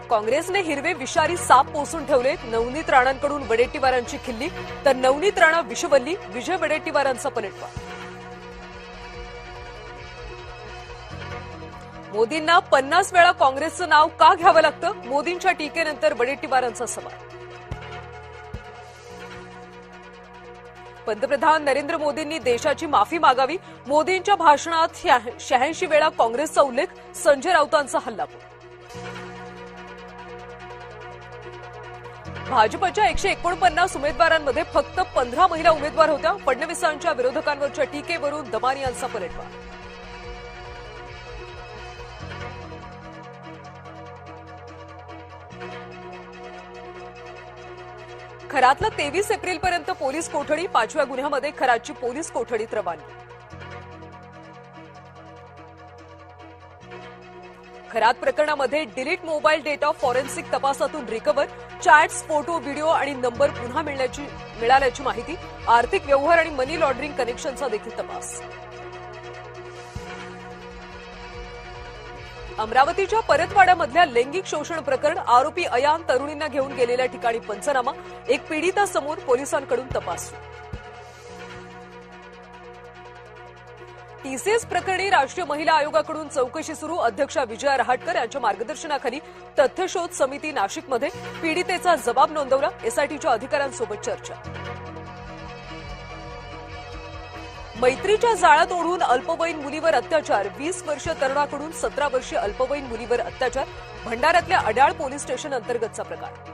काँग्रेसने हिरवे विषारी साप पोसून ठेवले. नवनीत राणांकडून वडेट्टीवारांची खिल्ली, तर नवनीत राणा विषवल्ली, विजय वडेट्टीवारांचा पलटवार. मोदींना 50 वेळा काँग्रेसचं नाव का घ्यावं लागतं? मोदींच्या टीकेनंतर वडेट्टीवारांचा सवाल. पंतप्रधान नरेंद्र मोदींनी देशाची माफी मागावी. मोदींच्या भाषणात 86 वेळा काँग्रेसचा उल्लेख. संजय राऊतांचा हल्लाबोल. भाजपच्या 149 उमेदवारांमध्ये फक्त 15 महिला उमेदवार होत्या. फडणवीसांच्या विरोधकांवरच्या टीकेवरून दमानी यांचा पलटवार. खरातला 23 एप्रिलपर्यंत पोलीस कोठडी. 5व्या गुन्ह्यामध्ये खरातची पोलीस कोठडीत रवानगी. खरात प्रकरणामध्ये डिलीट मोबाईल डेटा फॉरेन्सिक तपासातून रिकव्हर. चॅट्स, फोटो, व्हिडिओ आणि नंबर पुन्हा मिळाल्याची माहिती. आर्थिक व्यवहार आणि मनी लॉन्ड्रिंग कनेक्शनचा देखील तपास. अमरावतीच्या परतवाड्यामधल्या लैंगिक शोषण प्रकरण. आरोपी अयान तरुणींना घेऊन गेलेल्या ठिकाणी पंचनामा. एक पीडितासमोर पोलिसांकडून तपास. टीसीएस प्रकरणी राष्ट्रीय महिला आयोगाकडून चौकशी सुरू. अध्यक्षा विजया रहाटकर यांच्या मार्गदर्शनाखाली तथ्यशोध समिती नाशिकमध्ये. पीडितेचा जबाब नोंदवला. एसआयटीच्या अधिकाऱ्यांसोबत चर्चा. मैत्रीच्या जाळ्यात ओढून अल्पवयीन मुलीवर अत्याचार. 20 वर्षीय तरुणाकडून 17 वर्षीय अल्पवयीन मुलीवर अत्याचार. भंडाऱ्यातल्या अड्याळ पोलीस स्टेशन अंतर्गतचा प्रकार.